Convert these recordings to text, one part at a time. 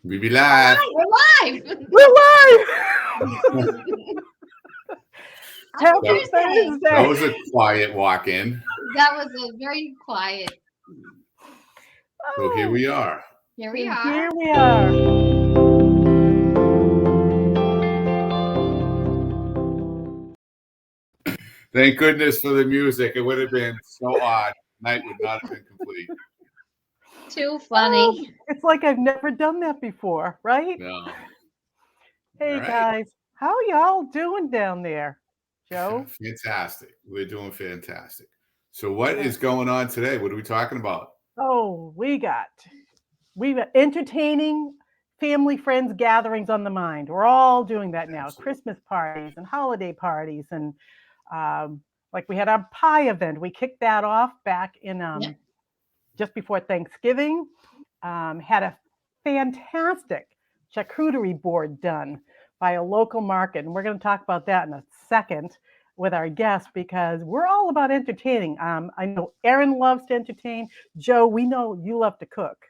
We be live. We're live. We're live. Happy Happy Thursday. Thursday. That was a quiet walk-in. That was a very quiet. So here we are. Here we And are. Here we are. Thank goodness for the music. It would have been so odd. Night would not have been complete. Too funny. Oh, it's like I've never done that before, right? No. Hey All right. guys, how y'all doing down there? Joe? Fantastic. We're doing fantastic. So what is going on today? What are we talking about? Oh, we've got entertaining family friends gatherings on the mind. We're all doing that now. Absolutely. Christmas parties and holiday parties, and like we had our pie event. We kicked that off back in just before Thanksgiving. Had a fantastic charcuterie board done by a local market, and we're going to talk about that in a second with our guest because we're all about entertaining. I know Erin loves to entertain. Joe, we know you love to cook.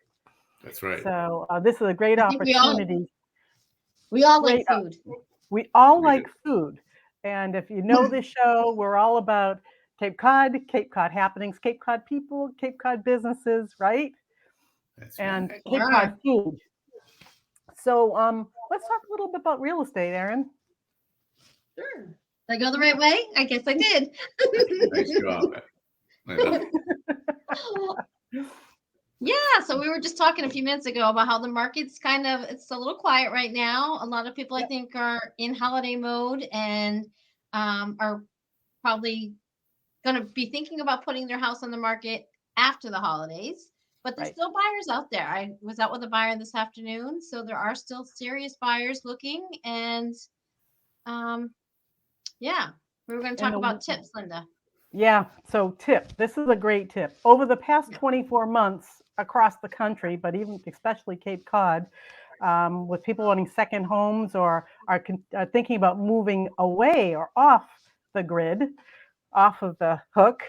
That's right. So this is a great I think opportunity. We all like food. We all We like do. food. And if you know this show, we're all about Cape Cod happenings, Cape Cod people, Cape Cod businesses, right? That's And right. Cape Cod food. So let's talk a little bit about real estate, Erin. Sure. Did I go the right way? I guess I did. Nice job. I know. Yeah, so we were just talking a few minutes ago about how the market's it's a little quiet right now. A lot of people, I think, are in holiday mode and are probably going to be thinking about putting their house on the market after the holidays. But there's still buyers out there. I was out with a buyer this afternoon, so there are still serious buyers looking. And yeah, we were going to talk about tips, Linda. Yeah, so tip. This is a great tip. Over the past 24 months across the country, but even especially Cape Cod, with people wanting second homes or are thinking about moving away or off the grid, off of the hook,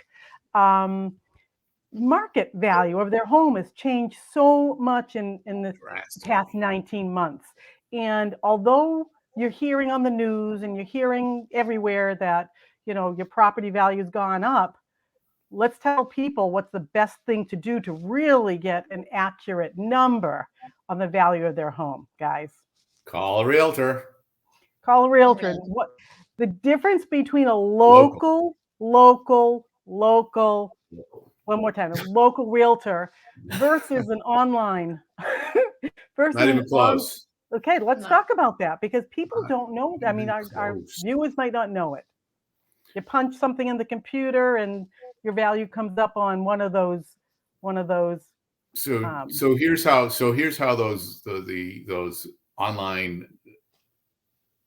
market value of their home has changed so much in this past 19 months. And although you're hearing on the news and you're hearing everywhere that your property value has gone up, let's tell people what's the best thing to do to really get an accurate number on the value of their home, guys. Call a realtor. Call a realtor. What the difference between a local, one more time, a local realtor versus an online versus Not even close. Okay, let's talk about that because people don't know. I mean, our viewers might not know it. You punch something in the computer and your value comes up on one of those. So here's how those online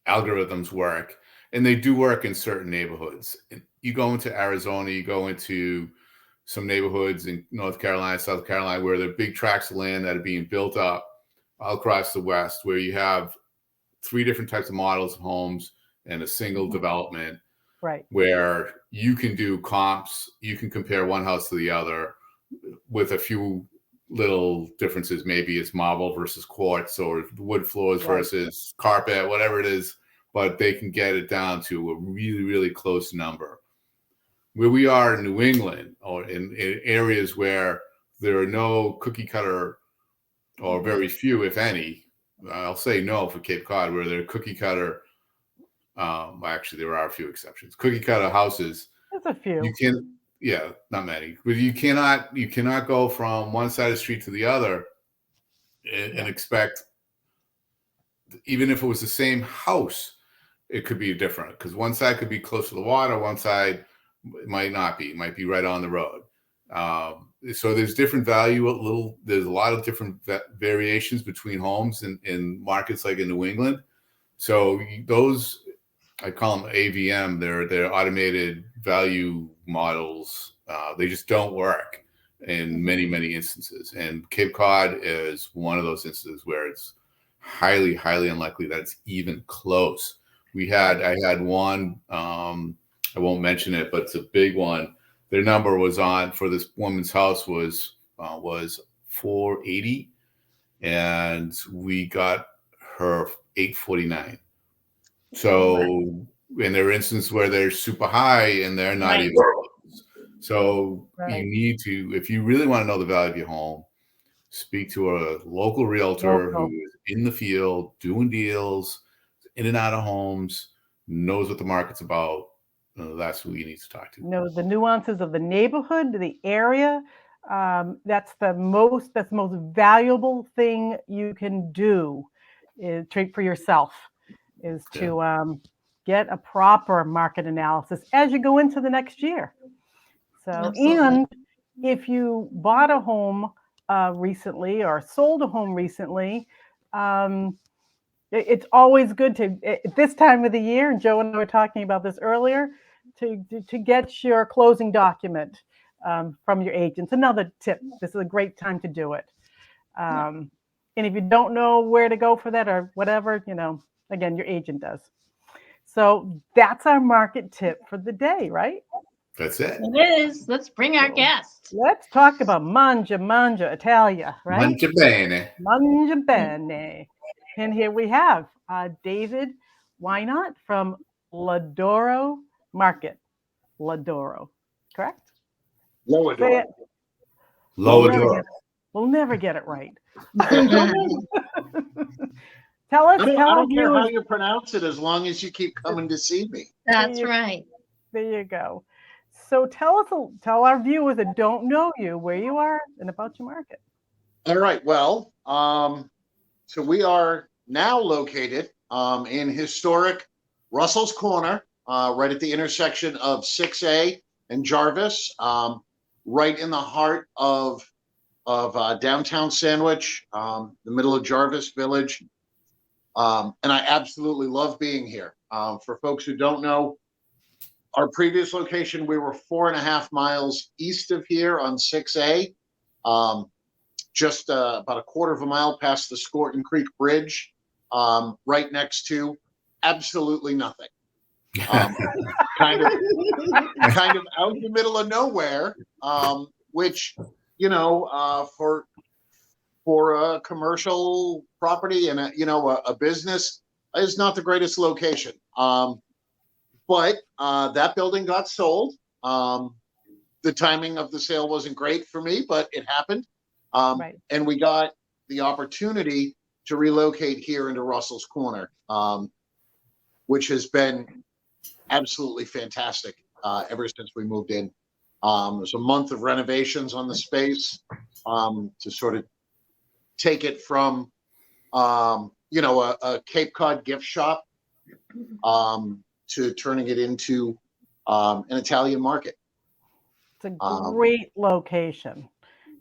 algorithms work, and they do work in certain neighborhoods. You go into Arizona, you go into some neighborhoods in North Carolina, South Carolina, where there are big tracts of land that are being built up all across the West, where you have 3 different types of models of homes and a single development. Right. Where you can do comps, you can compare one house to the other with a few little differences. Maybe it's marble versus quartz or wood floors versus carpet, whatever it is, but they can get it down to a really, really close number. Where we are in New England or in areas where there are no cookie cutter or very few, if any, I'll say no for Cape Cod, where they're cookie cutter. Actually, there are a few exceptions. Cookie cutter houses. There's a few. You can, not many, but you cannot go from one side of the street to the other and expect, even if it was the same house, it could be different because one side could be close to the water, one side might not be. It might be right on the road. So there's different value. There's a lot of different variations between homes in markets like in New England. So those, I call them AVM. They're automated value models. They just don't work in many, many instances. And Cape Cod is one of those instances where it's highly, highly unlikely that it's even close. I had one, I won't mention it, but it's a big one. Their number was on for this woman's house was 480. and we got her $8.49. So, and there are instances where they're super high and they're not even close. So you need to, if you really want to know the value of your home, speak to a local realtor who is in the field doing deals, in and out of homes, knows what the market's about. That's who you need to talk to. Know the nuances of the neighborhood, the area. That's the most valuable thing you can do is treat for yourself is to get a proper market analysis as you go into the next year. So, and if you bought a home recently or sold a home recently, it's always good to, at this time of the year, and Joe and I were talking about this earlier, to get your closing document from your agents. Another tip, this is a great time to do it. And if you don't know where to go for that or whatever, again, your agent does. So that's our market tip for the day, right? That's it. It is. Let's bring our guest. Let's talk about Mangia Italia, right? Mangia bene. Mangia bene. And here we have David Wynot from Ladoro Market. Ladoro, correct? Lowadoro. Lowadoro. We'll never get it right. Tell us. I don't care how you pronounce it as long as you keep coming to see me. That's right. There you go. So tell our viewers that don't know you where you are and about your market. All right. Well, so we are now located in historic Russell's Corner, right at the intersection of 6A and Jarvis, right in the heart of downtown Sandwich, the middle of Jarvis Village. And I absolutely love being here. For folks who don't know, our previous location, we were 4.5 miles east of here on 6A, just about a quarter of a mile past the Scorton Creek Bridge, right next to absolutely nothing. Kind of out in the middle of nowhere, which, for a commercial property and a business is not the greatest location. But that building got sold. The timing of the sale wasn't great for me, but it happened. And we got the opportunity to relocate here into Russell's Corner, which has been absolutely fantastic ever since we moved in. There's a month of renovations on the space to sort of take it from, a Cape Cod gift shop to turning it into an Italian market. It's a great location.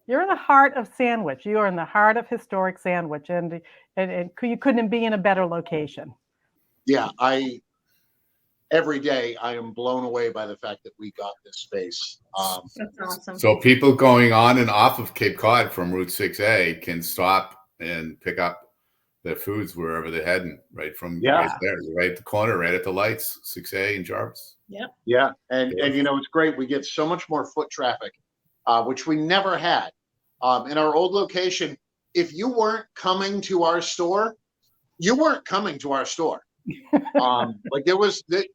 You're in the heart of Sandwich. You are in the heart of historic Sandwich, and you couldn't be in a better location. Yeah, every day I am blown away by the fact that we got this space. That's awesome. So people going on and off of Cape Cod from Route 6A can stop and pick up their foods wherever they're heading, right from right there, right at the corner, right at the lights, 6A and Jarvis. Yeah, and it's great. We get so much more foot traffic, which we never had. In our old location, if you weren't coming to our store, you weren't coming to our store.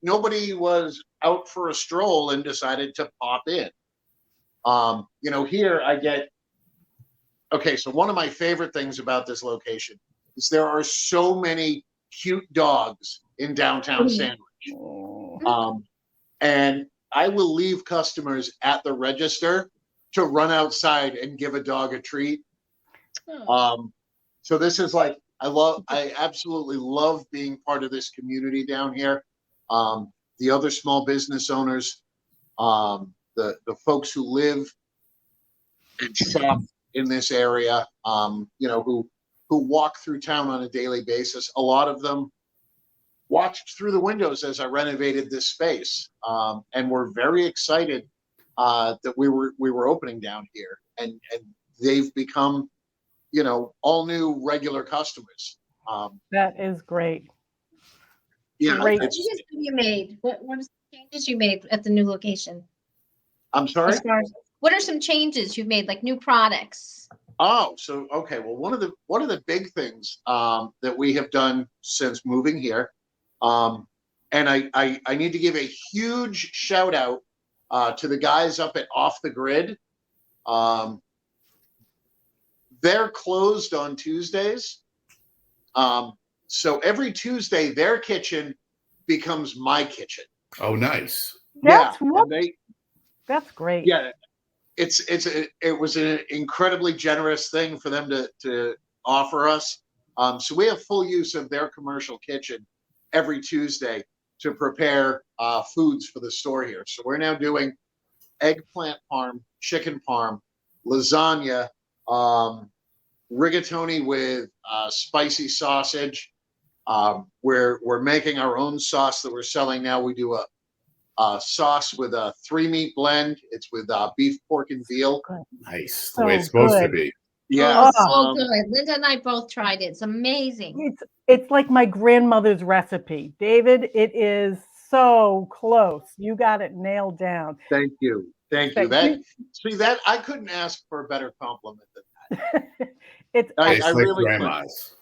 Nobody was out for a stroll and decided to pop in. Here I get, so one of my favorite things about this location is there are so many cute dogs in downtown Sandwich. And I will leave customers at the register to run outside and give a dog a treat. So this is I absolutely love being part of this community down here. The other small business owners, the folks who live and shop in this area, who walk through town on a daily basis. A lot of them watched through the windows as I renovated this space, and were very excited that we were opening down here, and they've become, all new regular customers. That is great. Yeah. What changes have you made? What are some changes you made at the new location? I'm sorry? What are some changes you've made, like new products? Oh, so okay. Well, one of the big things that we have done since moving here, and I need to give a huge shout out to the guys up at Off the Grid. Um, they're closed on Tuesdays, so every Tuesday their kitchen becomes my kitchen. Oh, nice. That's And they that's great. yeah. It was an incredibly generous thing for them to offer us. So we have full use of their commercial kitchen every Tuesday to prepare foods for the store here. So we're now doing eggplant parm, chicken parm, lasagna, rigatoni with spicy sausage. We're making our own sauce that we're selling now. We do a sauce with a 3-meat blend. It's with beef, pork, and veal. Nice. The So way it's supposed to good. be. Yeah. Oh, so good. Linda and I both tried it. It's amazing. It's like my grandmother's recipe. David, it is so close. You got it nailed down. Thank you. Thank you. That I couldn't ask for a better compliment than that. It's I Tastes like really couldn't. grandma's.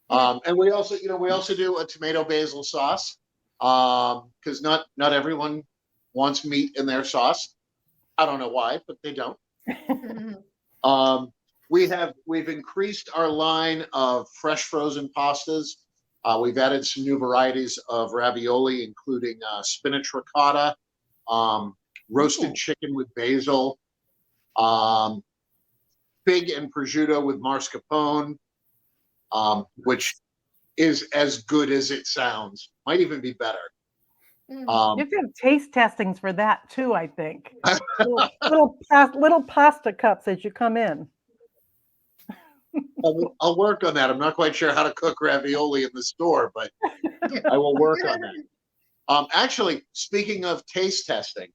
And we also do a tomato basil sauce because not everyone wants meat in their sauce. I don't know why, but they don't. We've increased our line of fresh frozen pastas. We've added some new varieties of ravioli, including spinach ricotta, roasted chicken with basil, fig and prosciutto with mascarpone, which is as good as it sounds. Might even be better. You have taste testings for that too, I think. little pasta cups as you come in. I'll work on that. I'm not quite sure how to cook ravioli in the store, but I will work on that. Actually, speaking of taste testing,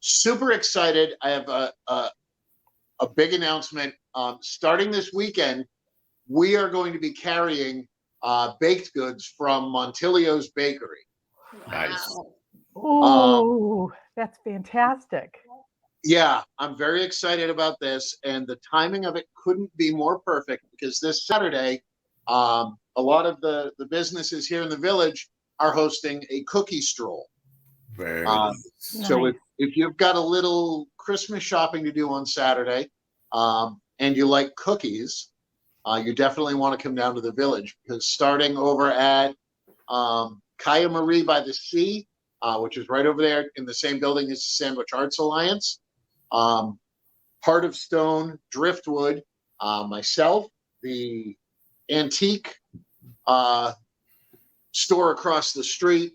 super excited. I have a big announcement. Starting this weekend, we are going to be carrying baked goods from Montilio's Bakery. Nice. Oh, that's fantastic. Yeah, I'm very excited about this, and the timing of it couldn't be more perfect because this Saturday, a lot of the businesses here in the village are hosting a cookie stroll. Very nice. So if you've got a little Christmas shopping to do on Saturday, and you like cookies, you definitely want to come down to the village because starting over at Kaya Marie by the Sea, which is right over there in the same building as the Sandwich Arts Alliance, Heart of Stone, Driftwood, myself, the antique store across the street,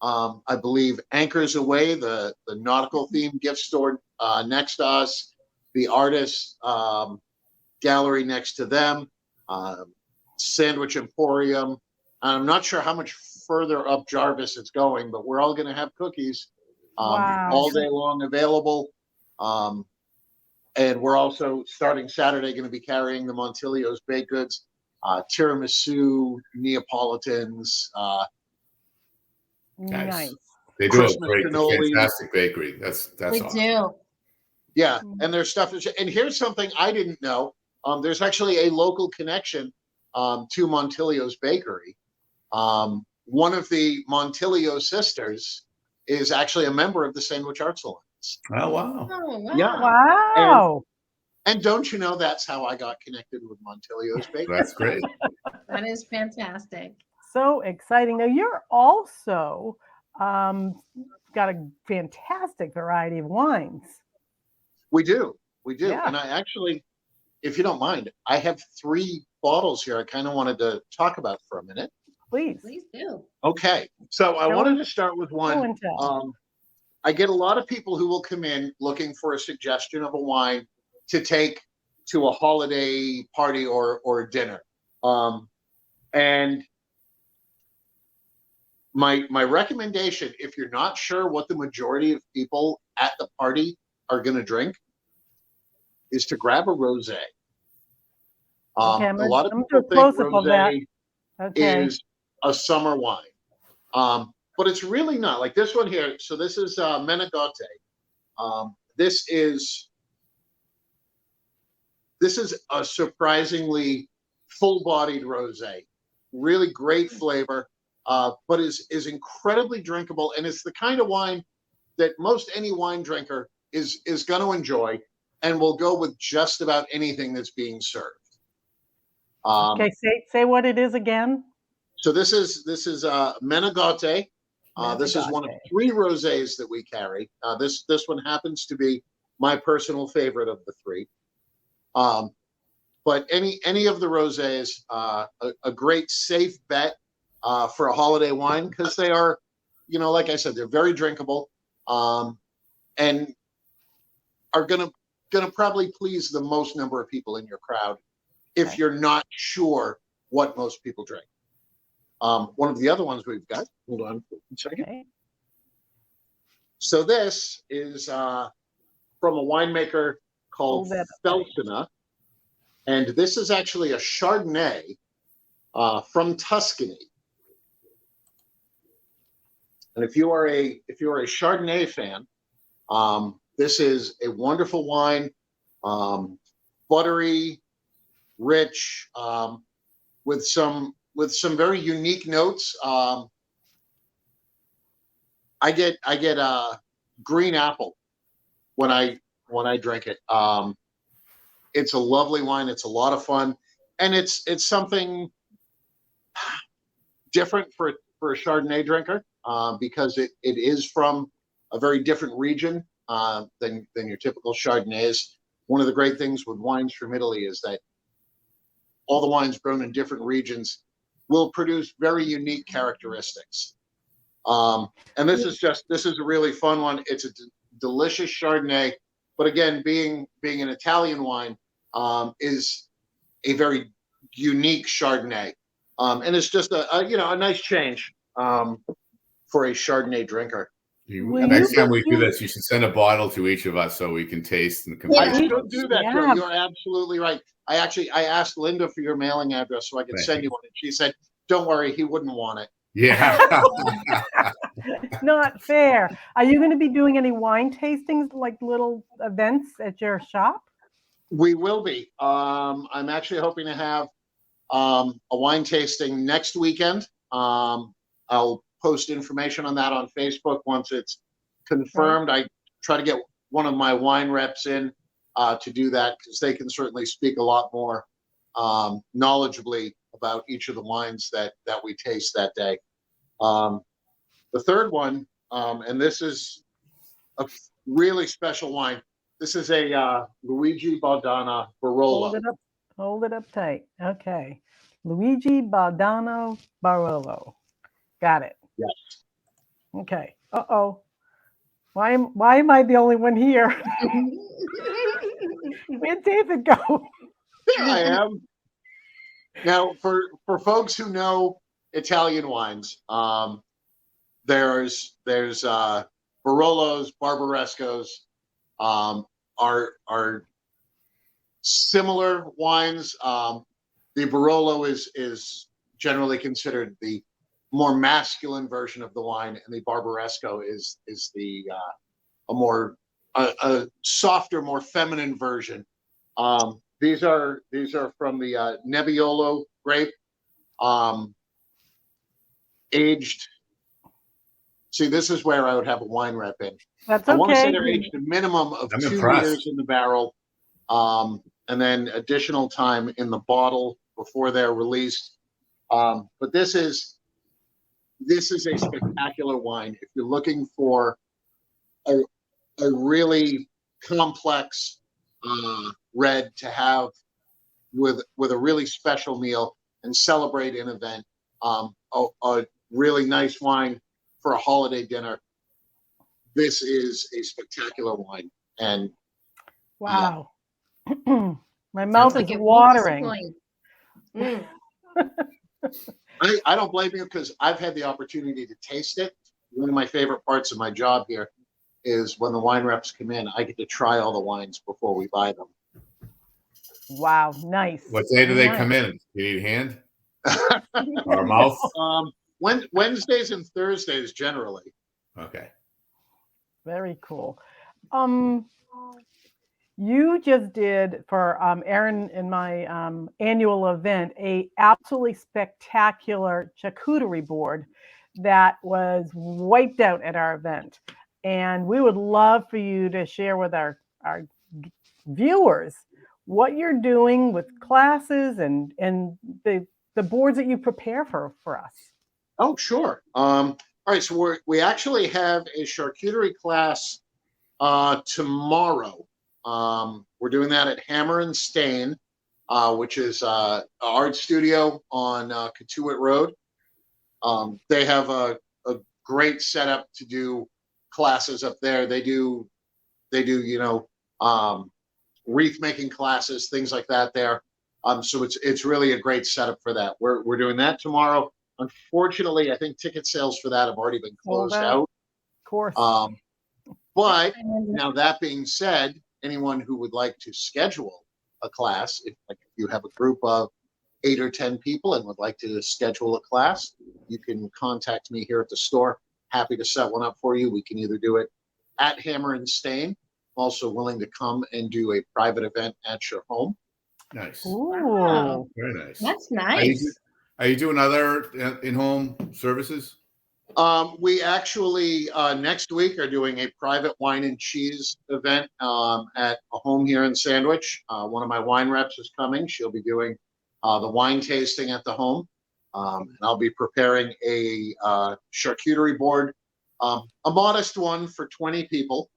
I believe Anchors Away, the nautical themed gift store next to us, the artist gallery next to them, Sandwich Emporium. I'm not sure how much further up Jarvis it's going, but we're all going to have cookies all day long available. And we're also starting Saturday going to be carrying the Montilio's baked goods, tiramisu, Neapolitans. Nice. They do Christmas a cannoli. fantastic bakery. That's They awesome. do. Yeah, and their stuff is. And here's something I didn't know. There's actually a local connection to Montilio's Bakery. One of the Montilio sisters is actually a member of the Sandwich Arts Alliance. Oh, wow. Oh, wow. Yeah. Wow. And don't you know that's how I got connected with Montilio's Bakery? That's great. That is fantastic. So exciting. Now you're also got a fantastic variety of wines. We do. Yeah. And I actually, if you don't mind, I have 3 bottles here I kind of wanted to talk about for a minute. Please. Please do. Okay. So I Show wanted and- to start with show one. and tell. I get a lot of people who will come in looking for a suggestion of a wine to take to a holiday party or a dinner. And my recommendation, if you're not sure what the majority of people at the party are going to drink, is to grab a rosé. Okay, A lot of I'm people too think close up that. rosé Okay. is a summer wine, but it's really not. Like this one here. So this is Menegote. This This is a surprisingly full-bodied rosé, really great flavor, but is incredibly drinkable, and it's the kind of wine that most any wine drinker is going to enjoy, and will go with just about anything that's being served. Okay, say what it is again. So this is Menegote. This is one of Menegote. 3 rosés that we carry. This one happens to be my personal favorite of the 3. But any of the rosés, a great safe bet for a holiday wine, because they are, like I said, they're very drinkable, and are gonna probably please the most number of people in your crowd if Okay. you're not sure what most people drink. One of the other ones we've got, hold on a second. Okay. So this is from a winemaker called Hold that up. Feltina, and this is actually a Chardonnay from Tuscany. And if you are a Chardonnay fan, this is a wonderful wine, buttery, rich, with some very unique notes. I get green apple when I drink it. It's a lovely wine. It's a lot of fun, and it's something different for a Chardonnay drinker, because it is from a very different region than your typical Chardonnays. One of the great things with wines from Italy is that all the wines grown in different regions will produce very unique characteristics. And this is a really fun one. It's a delicious Chardonnay, but again, being an Italian wine, is a very unique Chardonnay, and it's just a nice change for a Chardonnay drinker. Next time we do this, you should send a bottle to each of us so we can taste and compare. I should do that, Joe. Yeah. You're absolutely right. I asked Linda for your mailing address so I could send you one, and she said, "Don't worry, he wouldn't want it." Yeah. Not fair. Are you going to be doing any wine tastings, like little events at your shop? We will be. I'm actually hoping to have a wine tasting next weekend. I'll post information on that on Facebook once it's confirmed. I try to get one of my wine reps in to do that, because they can certainly speak a lot more knowledgeably about each of the wines that we taste that day. The third one, and this is a really special wine. This is a Luigi Baudana Barolo. Hold it up tight. Okay. Luigi Baudano Barolo. Got it. Yes. Okay. Uh-oh. Why am I the only one here? Where'd David go? Here I am. Now, for folks who know Italian wines, there's Barolos, Barbarescos, are similar wines. The Barolo is generally considered the more masculine version of the wine, and the Barbaresco is the a softer, more feminine version. These are from the Nebbiolo grape, aged. See, this is where I would have a wine rep in. That's I want to say okay. they're aged a minimum of I'm 2 impressed. years in the barrel, and then additional time in the bottle before they're released. But this is a spectacular wine. If you're looking for a really complex red to have with a really special meal and celebrate an event, a really nice wine for a holiday dinner, this is a spectacular wine. And Wow. My mouth Like is it won't watering. disappoint. I don't blame you, because I've had the opportunity to taste it. One of my favorite parts of my job here is when the wine reps come in, I get to try all the wines before we buy them. Wow, nice. What day do they Nice. come in? You need hand or mouth? Wednesdays and Thursdays generally. Okay. Very cool. You just did for Erin and my annual event a absolutely spectacular charcuterie board that was wiped out at our event, and we would love for you to share with our viewers what you're doing with classes and the boards that you prepare for us. Oh, sure. All right, so we actually have a charcuterie class tomorrow. We're doing that at Hammer and Stain, which is an art studio on Catuit Road. They have a great setup to do classes up there. They do wreath making classes, things like that there. So it's really a great setup for that. We're doing that tomorrow. Unfortunately, I think ticket sales for that have already been closed out. Of course. But now that being said, anyone who would like to schedule a class, if you have a group of 8 or 10 people and would like to schedule a class, you can contact me here at the store. Happy to set one up for you. We can either do it at Hammer and Stain. Also willing to come and do a private event at your home. Nice. Ooh. Wow. Very nice. That's nice. Are you doing other in-home services? We actually next week are doing a private wine and cheese event at a home here in Sandwich. One of my wine reps is coming. She'll be doing the wine tasting at the home. And I'll be preparing a charcuterie board, a modest one for 20 people.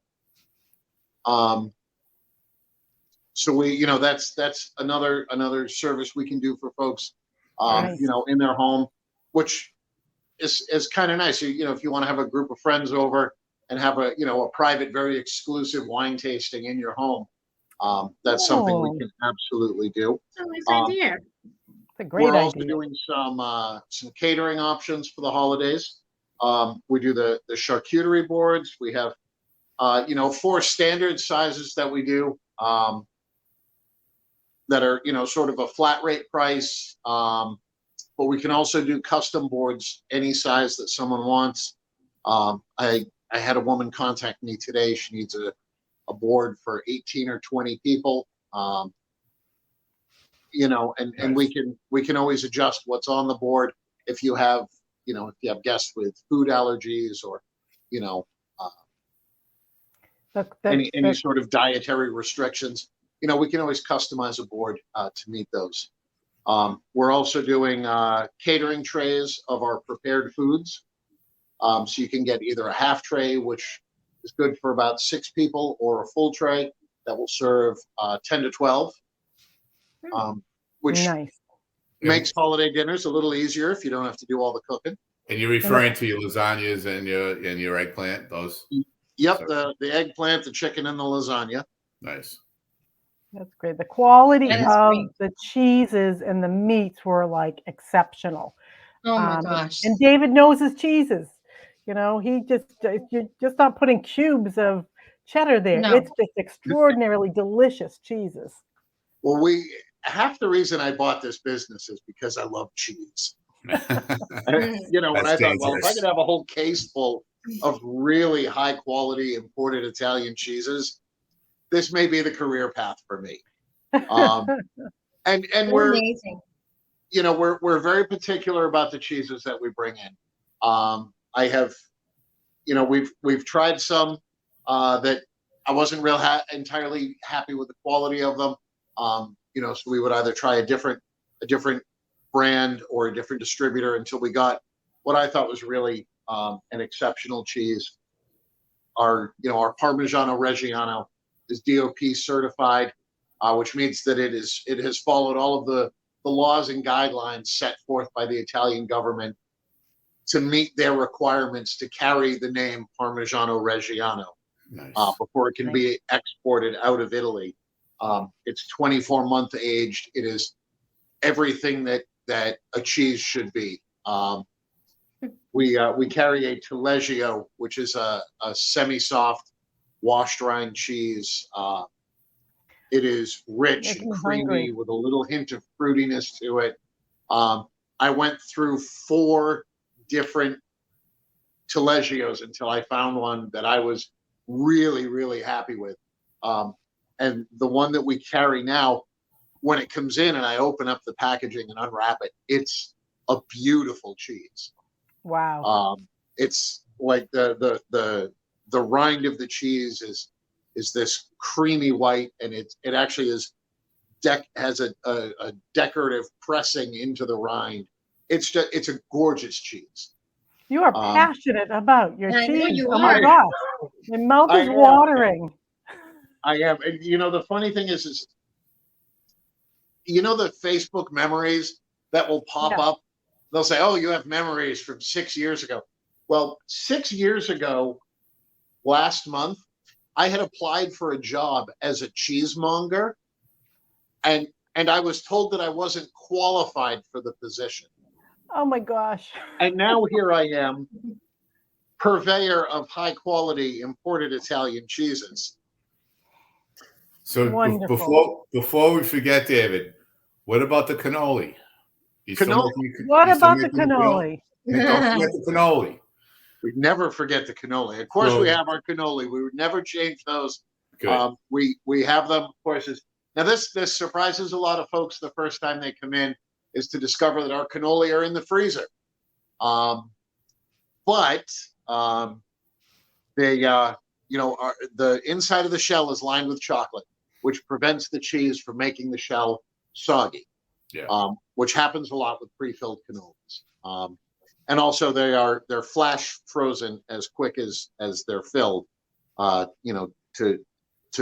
So we, that's another service we can do for folks, Nice. in their home, which is kind of nice. If you want to have a group of friends over and have a private, very exclusive wine tasting in your home, that's something we can absolutely do. That's a nice idea. It's a great We're also idea. doing some catering options for the holidays. We do the charcuterie boards. We have 4 standard sizes that we do that are sort of a flat rate price. But we can also do custom boards, any size that someone wants. I had a woman contact me today. She needs a board for 18 or 20 people. And Nice. we can always adjust what's on the board if you have guests with food allergies or any sort of dietary restrictions. We can always customize a board to meet those. We're also doing catering trays of our prepared foods. So you can get either a half tray, which is good for about 6 people, or a full tray that will serve 10 to 12, which Nice. makes holiday dinners a little easier if you don't have to do all the cooking. And you're referring to your lasagnas and your eggplant, those? Yep, the eggplant, the chicken, and the lasagna. Nice. That's great. The quality That is of great. the cheeses and the meats were like exceptional. Oh my gosh. And David knows his cheeses. He you're just not putting cubes of cheddar there. No. It's just extraordinarily delicious cheeses. Well, half the reason I bought this business is because I love cheese. And I thought, well, if I could have a whole case full of really high quality imported Italian cheeses, this may be the career path for me. And we're amazing. We're very particular about the cheeses that we bring in. I have, we've tried some that I wasn't entirely happy with the quality of them. So we would either try a different brand or a different distributor until we got what I thought was really an exceptional cheese. Our Parmigiano Reggiano is DOP certified, which means that it has followed all of the laws and guidelines set forth by the Italian government to meet their requirements to carry the name Parmigiano Reggiano. Nice. Before it can be exported out of Italy. It's 24-month aged. It is everything that a cheese should be. We carry a Tillagio, which is a semi-soft washed rind cheese. It is rich and creamy with a little hint of fruitiness to it. I went through 4 different Tillagios until I found one that I was really, really happy with. And the one that we carry now, when it comes in and I open up the packaging and unwrap it, it's a beautiful cheese. Wow. It's like the rind of the cheese is this creamy white, and it actually has a decorative pressing into the rind. It's a gorgeous cheese. You are passionate about your I know cheese. you Oh my are. gosh. My mouth is watering. I am. And the funny thing is the Facebook memories that will pop up? They'll say, oh, you have memories from 6 years ago. Well, 6 years ago, last month, I had applied for a job as a cheesemonger, and I was told that I wasn't qualified for the position. Oh my gosh. And now here I am, purveyor of high quality imported Italian cheeses. So before we forget, David, what about the cannoli? What about the cannoli? Don't forget the cannoli. We never forget the cannoli. Of course, we have our cannoli. We would never change those. Good. We have them, of course. Now, this surprises a lot of folks the first time they come in, is to discover that our cannoli are in the freezer. But the inside of the shell is lined with chocolate, which prevents the cheese from making the shell soggy. Yeah. Which happens a lot with pre-filled cannolis. And also they're flash frozen as quick as they're filled, to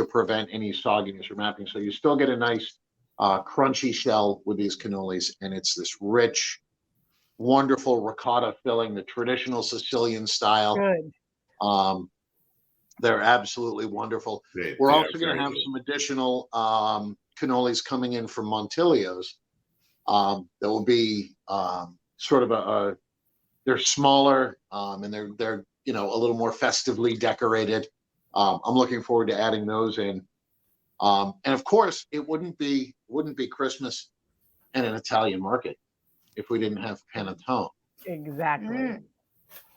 prevent any sogginess or mapping. So you still get a nice crunchy shell with these cannolis, and it's this rich, wonderful ricotta filling, the traditional Sicilian style. Good. They're absolutely wonderful. We're also going to have some additional cannolis coming in from Montilio's. That will be sort of they're smaller, and they're a little more festively decorated. I'm looking forward to adding those in. And of course, it wouldn't be Christmas and an Italian market if we didn't have Panatone. Exactly.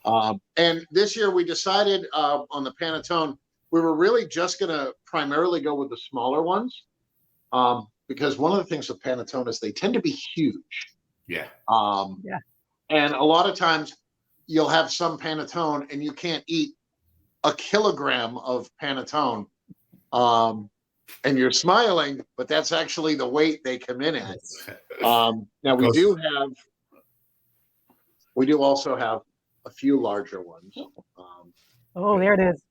And this year we decided on the Panatone, we were really just going to primarily go with the smaller ones, because one of the things with Panatone is they tend to be huge. Yeah. And a lot of times you'll have some Panatone and you can't eat a kilogram of Panatone. And you're smiling, but that's actually the weight they come in at. Now we do also have a few larger ones. There it is.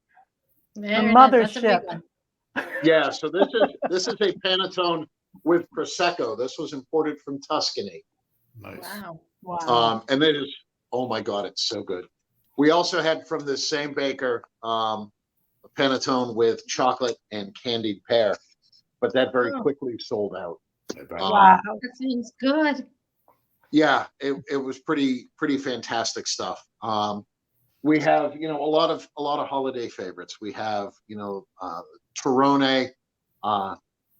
There The it is. mothership. That's a big one. Yeah, so this is a Panatone with Prosecco. This was imported from Tuscany. Nice. Wow. And it is, oh my God, it's so good. We also had from this same baker a Panatone with chocolate and candied pear, but that very quickly sold out. Wow. That seems good. Yeah, it was pretty fantastic stuff. We have a lot of holiday favorites. We have Torrone,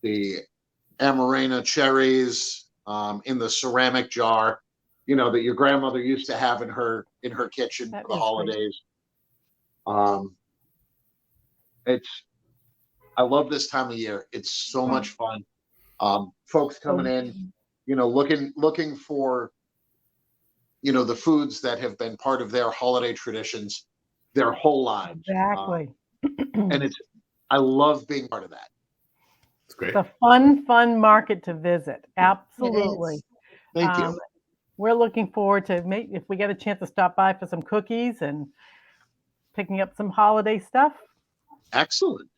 the Amarena cherries in the ceramic jar, that your grandmother used to have in her kitchen for the holidays. I love this time of year. It's so much fun. Folks coming in, looking for, the foods that have been part of their holiday traditions their whole lives. Exactly. And I love being part of that. It's great. It's a fun market to visit. Absolutely. Thank you. We're looking forward to if we get a chance to stop by for some cookies and picking up some holiday stuff. Excellent.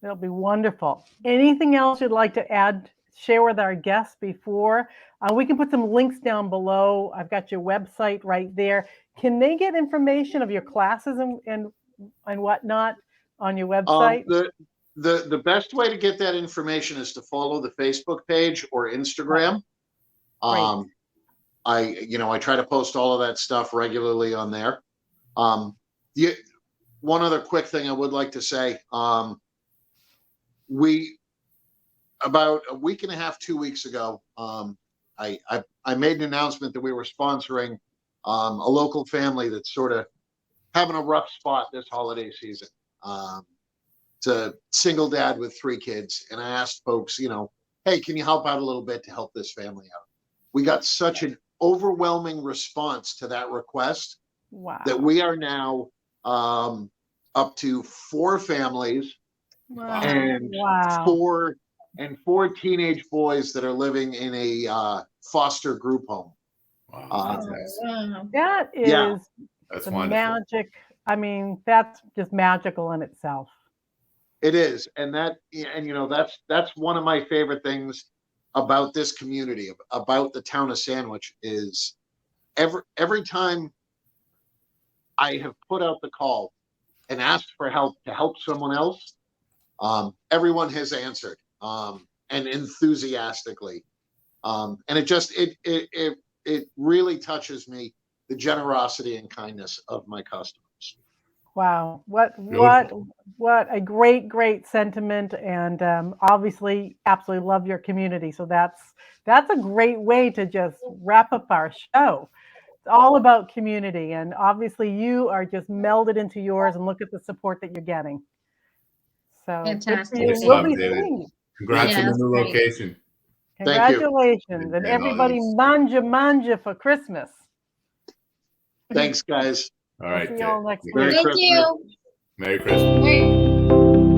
That'll be wonderful. Anything else you'd like to share with our guests before? We can put some links down below. I've got your website right there. Can they get information of your classes and whatnot on your website? The best way to get that information is to follow the Facebook page or Instagram. Right. I try to post all of that stuff regularly on there. One other quick thing I would like to say, about a week and a half, 2 weeks ago, I made an announcement that we were sponsoring a local family that's sort of having a rough spot this holiday season. It's a single dad with 3 kids. And I asked folks, hey, can you help out a little bit to help this family out? We got such an overwhelming response to that request Wow. that we are now up to 4 families Wow. and Wow. 4 teenage boys that are living in a foster group home. Wow, fantastic. Wow. That is Yeah. That's the wonderful. magic. I mean, that's just magical in itself. It is, and that's one of my favorite things about this community, about the town of Sandwich, is every time I have put out the call and asked for help to help someone else, everyone has answered, and enthusiastically, and it really touches me, the generosity and kindness of my customers. Wow, what Beautiful. a great sentiment, and obviously absolutely love your community. So that's a great way to just wrap up our show. It's all about community, and obviously you are just melded into yours, and look at the support that you're getting. So good for Fantastic. you. Nice We'll job, be David. seeing you. Congrats Yeah, on the that's new great. location. Thank you. Congratulations, and And everybody always. manja for Christmas. Thanks, guys. All right, See you all Dave. next Take week. care. Thank you. Merry Christmas. Great.